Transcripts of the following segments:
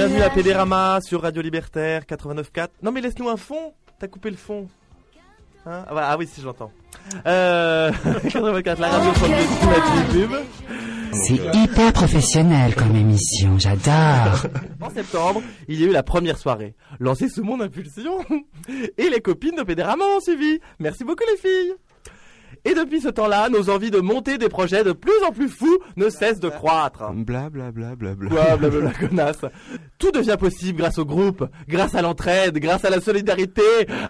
bienvenue à Pédérama sur Radio Libertaire 89.4. Non mais laisse-nous un fond, t'as coupé le fond. Hein ah oui, si j'entends. 84, la radio sur le pub. C'est hyper professionnel comme émission, j'adore. En septembre, il y a eu la première soirée, lancée sous mon impulsion. Et les copines de Pédérama ont suivi. Merci beaucoup les filles. Et depuis ce temps-là, nos envies de monter des projets de plus en plus fous ne cessent de croître. Blablabla. Quoi, blablabla, connasse. Tout devient possible grâce au groupe, grâce à l'entraide, grâce à la solidarité.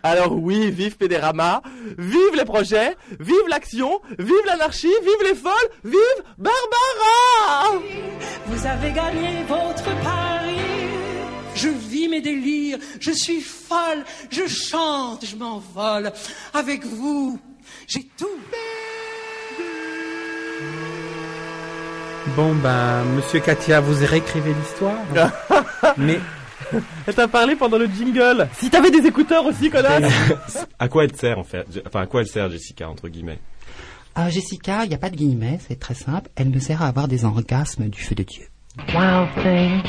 Alors oui, vive Pédérama, vive les projets, vive l'action, vive l'anarchie, vive les folles, vive Barbara. Vous avez gagné votre pari. Je vis mes délires, je suis folle, je chante, je m'envole. Avec vous, j'ai tout. Bon Monsieur Katia, vous réécrivez l'histoire. Mais elle t'a parlé pendant le jingle. Si t'avais des écouteurs aussi, connasse. À quoi elle sert en fait? Enfin, à quoi elle sert Jessica entre guillemets? Jessica, il n'y a pas de guillemets, c'est très simple. Elle me sert à avoir des orgasmes du feu de Dieu. Wild thing,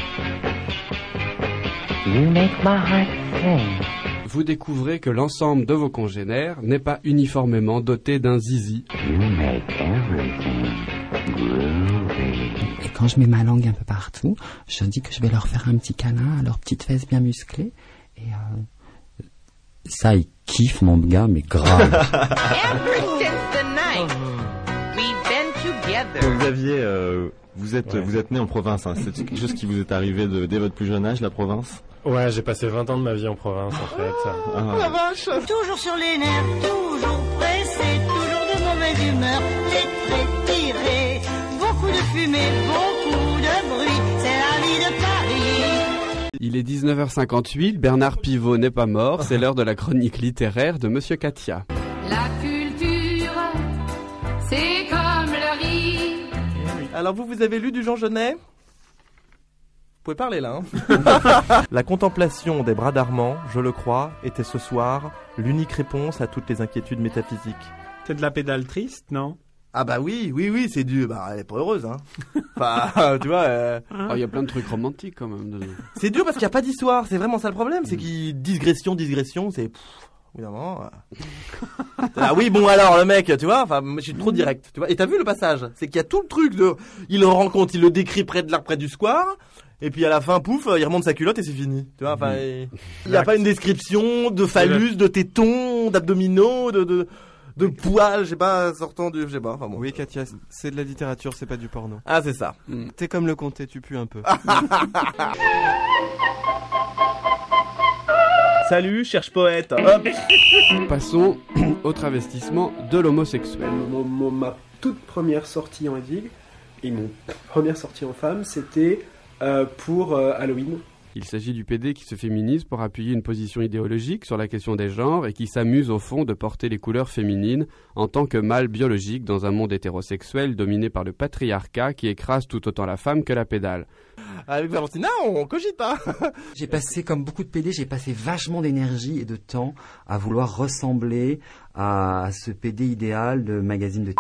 you make my heart sing. Vous découvrez que l'ensemble de vos congénères n'est pas uniformément doté d'un zizi. You make everything groovy. Et quand je mets ma langue un peu partout, je dis que je vais leur faire un petit câlin à leurs petites fesses bien musclées. Et ça, ils kiffent mon gars, mais grave. Donc Xavier, vous êtes né en province, hein. C'est quelque chose qui vous est arrivé dès votre plus jeune âge, la province? Ouais, j'ai passé 20 ans de ma vie en province, en fait. La vache. Toujours sur les nerfs, toujours pressé, toujours de mauvaise humeur, très tiré, beaucoup de fumée, beaucoup de bruit, c'est la vie de Paris. Il est 19h58, Bernard Pivot n'est pas mort, c'est l'heure de la chronique littéraire de Monsieur Katia. La culture, c'est comme le riz. Alors vous avez lu du Jean Genet? Vous pouvez parler là, hein. La contemplation des bras d'Armand, je le crois, était ce soir l'unique réponse à toutes les inquiétudes métaphysiques. c'est de la pédale triste, non? Ah bah oui, c'est du... Bah elle est pas heureuse, hein. Enfin, tu vois... Il y a plein de trucs romantiques quand même dedans. C'est dur parce qu'il n'y a pas d'histoire, c'est vraiment ça le problème, c'est qu'il... Digression, c'est... Évidemment. Ah oui, bon alors le mec, tu vois, enfin, je suis trop direct, tu vois. Et t'as vu le passage? C'est qu'il y a tout le truc de... Il le rencontre, il le décrit près de l'arbre, près du square... Et puis à la fin, pouf, il remonte sa culotte et c'est fini. Tu vois, enfin, il n'y a pas une description de phallus, de tétons, d'abdominaux, de poils, je sais pas, sortant du, je sais pas. Enfin bon. Oui, Katia, c'est de la littérature, c'est pas du porno. Ah, c'est ça. T'es comme le comté, tu pues un peu. Salut, cherche poète. Hop. Passons au travestissement de l'homosexuel. Ma toute première sortie en ville et mon première sortie en femme, c'était pour Halloween. Il s'agit du PD qui se féminise pour appuyer une position idéologique sur la question des genres et qui s'amuse au fond de porter les couleurs féminines en tant que mâle biologique dans un monde hétérosexuel dominé par le patriarcat qui écrase tout autant la femme que la pédale. Avec Valentina, on cogite, hein. J'ai passé, comme beaucoup de PD, j'ai passé vachement d'énergie et de temps à vouloir ressembler à ce PD idéal de magazine de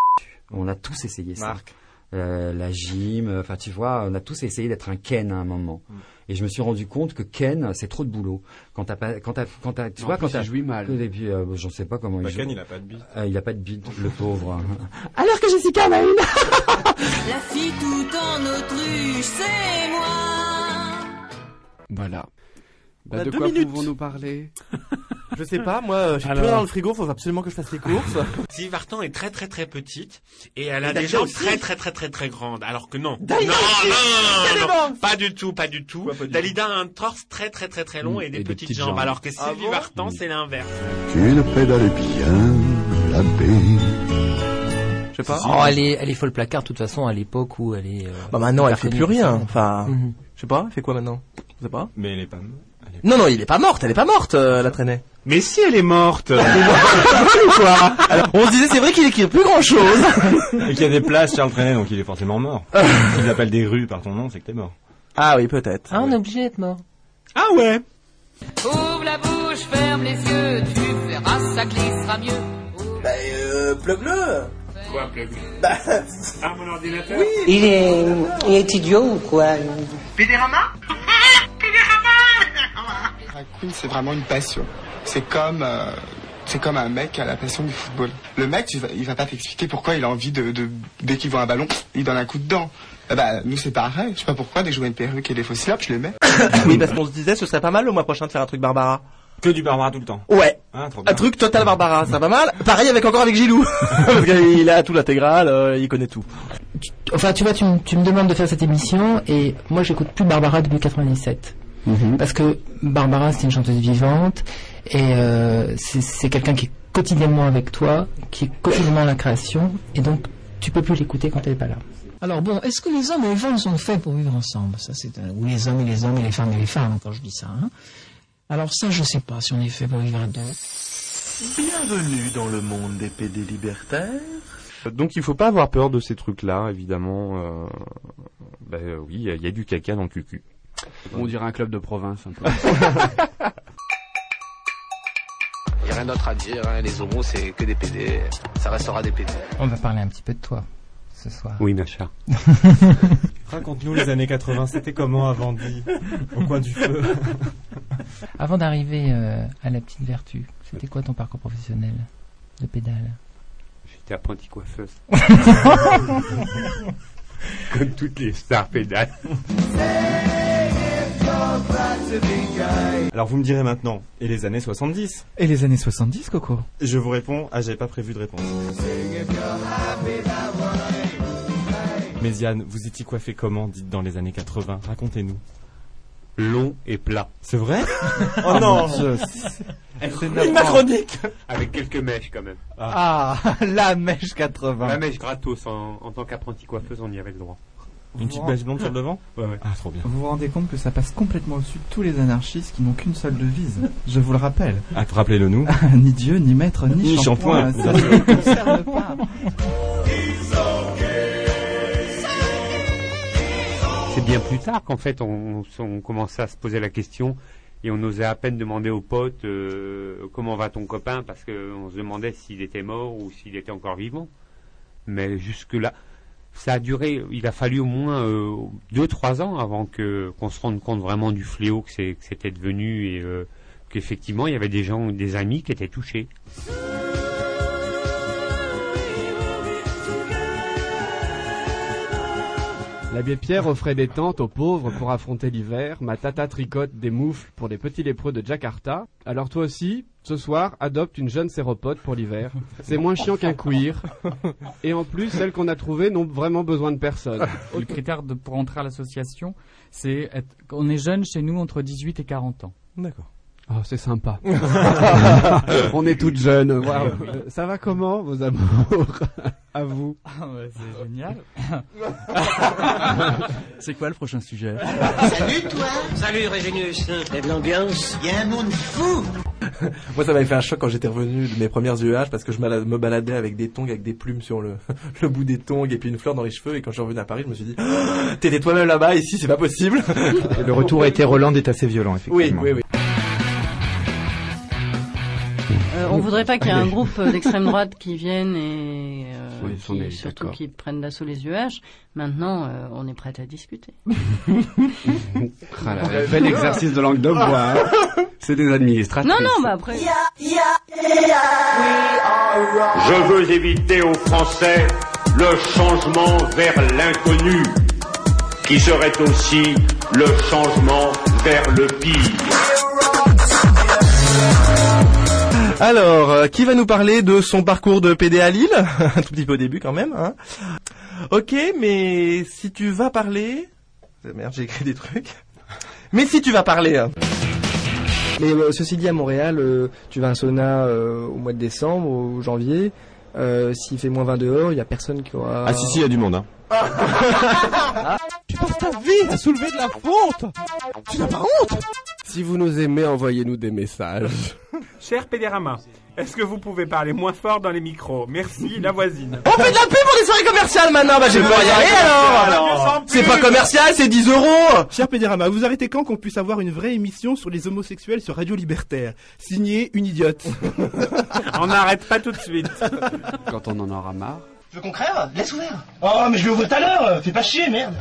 On a tous essayé ça. Marc. La gym, enfin tu vois, on a tous essayé d'être un Ken à un moment. Et je me suis rendu compte que Ken, c'est trop de boulot. Il jouit mal. Et puis, j'en sais pas comment il joue. Ken, il a pas de bite. Il a pas de bite, le pauvre. Alors que Jessica en a une. La fille tout en autruche, c'est moi. Voilà. On a De 2 quoi minutes. pouvons-nous parler? Je sais pas, moi, j'ai plus rien dans le frigo, faut absolument que je fasse les courses. Sylvie Vartan est très petite et elle a Et des Dalida jambes aussi. très grandes. Alors que non. Dalida Non, pas du tout. Quoi, pas du tout. Dalida a un torse très long et des petites jambes. Alors que Sylvie bon Vartan, c'est l'inverse. Tu ne pédales bien, l'abbé. Je sais pas. Oh, elle est folle placard de toute façon à l'époque où elle est. Bah maintenant, elle fait plus rien. personnelle. Enfin, je sais pas, elle fait quoi maintenant? Je sais pas. Mais elle est pas... Non, elle est pas morte, la traînée. Mais si elle est morte. Quoi? Alors, on se disait, c'est vrai qu'il écrit plus grand chose. Et qu'il y a des places, Charles Trenet, donc il est forcément mort. S'ils appellent des rues par ton nom, c'est que t'es mort. Ah oui, peut-être. Ah, on est obligé d'être mort. Ah ouais. Ouvre la bouche, ferme les yeux, tu verras, ça glissera mieux. Plug-le. Quoi, plug? Bah, Ah, mon ordinateur? Il est idiot ou quoi? Pédérama? drag queen, c'est vraiment une passion. C'est comme un mec qui a la passion du football. Le mec, il va pas t'expliquer pourquoi il a envie dès qu'il voit un ballon, il donne un coup dedans. Nous c'est pareil, je sais pas pourquoi, dès que je vois une perruque et des faux cils, je les mets. Oui, parce qu'on se disait, ce serait pas mal le mois prochain de faire un truc Barbara. Que du Barbara tout le temps. Ouais. Trop bien. Un truc total Barbara, c'est pas mal. Pareil avec Gilou. Parce qu'il a tout l'intégral, il connaît tout. Enfin, tu vois, tu me demandes de faire cette émission et moi j'écoute plus Barbara depuis 97. Parce que Barbara c'est une chanteuse vivante et c'est quelqu'un qui est quotidiennement avec toi, qui est quotidiennement à la création et donc tu peux plus l'écouter quand elle est pas là. Alors bon, est-ce que les hommes et les femmes sont faits pour vivre ensemble? Ça c'est ou les hommes et les hommes et les femmes quand je dis ça. Alors ça je sais pas si on est fait pour vivre à deux. Bienvenue dans le monde des PD libertaires. Donc il faut pas avoir peur de ces trucs-là, évidemment. Oui, il y a du caca dans le cucu. On dirait un club de province un peu. Il n'y a rien d'autre à dire, les homos c'est que des PD, ça restera des PD. On va parler un petit peu de toi ce soir. Oui, Nacha. Raconte-nous les années 80, c'était comment avant dit au coin du feu? Avant d'arriver à la petite vertu, c'était quoi ton parcours professionnel de pédale? J'étais apprentie coiffeuse. Comme toutes les stars pédales. Alors vous me direz maintenant, et les années 70? Et les années 70, Coco? Je vous réponds, j'avais pas prévu de réponse. Méziane, vous étiez coiffé comment, dites, dans les années 80? Racontez-nous. Long et plat. C'est vrai? Oh non! C'est ma chronique! Avec quelques mèches quand même. Ah, la mèche 80. La mèche gratos, en tant qu'apprenti coiffeuse, on y avait le droit. Une petite mèche blonde sur le devant? Ouais. Ah, trop bien. Vous vous rendez compte que ça passe complètement au-dessus de tous les anarchistes qui n'ont qu'une seule devise. Je vous le rappelle. Ah, rappelez-le nous. Ni Dieu, ni maître, ni shampoing. Ça ne me concerne pas. C'est bien plus tard qu'en fait on commençait à se poser la question et on osait à peine demander aux potes comment va ton copain, parce qu'on se demandait s'il était mort ou s'il était encore vivant. Mais jusque-là, ça a duré, il a fallu au moins 2-3 ans avant qu'on se rende compte vraiment du fléau que c'était devenu et qu'effectivement il y avait des gens, des amis qui étaient touchés. L'abbé Pierre offrait des tentes aux pauvres pour affronter l'hiver. Ma tata tricote des moufles pour les petits lépreux de Jakarta. Alors toi aussi, ce soir, adopte une jeune séropote pour l'hiver. C'est moins chiant qu'un queer. Et en plus, celles qu'on a trouvées n'ont vraiment besoin de personne. Le critère pour entrer à l'association, c'est qu'on est jeune chez nous entre 18 et 40 ans. D'accord. Oh, c'est sympa. On est toutes jeunes. Wow. Ça va comment, vos amours? À vous. C'est génial. C'est quoi le prochain sujet? Salut toi. Salut Régénus. Lève l'ambiance. Il y a un monde fou. Moi, ça m'avait fait un choc quand j'étais revenu de mes premières UEH parce que je me baladais avec des tongs, avec des plumes sur le bout des tongs et puis une fleur dans les cheveux. Et quand je suis revenu à Paris, je me suis dit, oh, t'étais toi-même là-bas, ici, c'est pas possible. Et le retour à Hétéroland est assez violent, effectivement. Oui. On voudrait pas qu'il y ait un groupe d'extrême droite qui viennent et surtout qui prennent d'assaut les UH. Maintenant, on est prêt à discuter. Bel exercice de langue de bois. Hein. C'est des administratrices. Non, bah après. Je veux éviter aux Français le changement vers l'inconnu, qui serait aussi le changement vers le pire. Alors, qui va nous parler de son parcours de PD à Lille? Un tout petit peu au début quand même, hein. Ok, mais si tu vas parler... Merde, j'ai écrit des trucs. Mais si tu vas parler... Mais ceci dit, à Montréal, tu vas à un sauna au mois de décembre, au janvier. S'il fait moins 20 dehors, il n'y a personne qui aura... Ah si, il y a du monde, hein. Tu passes ta vie à soulever de la fonte. Tu n'as pas honte? Si vous nous aimez, envoyez-nous des messages. Cher Pédérama, est-ce que vous pouvez parler moins fort dans les micros? Merci, la voisine. On fait de la pub pour des soirées commerciales maintenant. Bah j'ai peur d'y aller alors. C'est pas commercial, c'est 10 €. Cher Pédérama, vous arrêtez quand qu'on puisse avoir une vraie émission sur les homosexuels sur Radio Libertaire? Signé une idiote. On n'arrête pas tout de suite. Quand on en aura marre. Tu veux qu'on crève? Laisse ouvert. Oh, mais je vais ouvrir tout à l'heure. Fais pas chier, merde.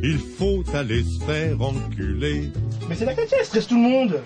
Il faut aller se faire enculer. Mais c'est la quête, stresse tout le monde.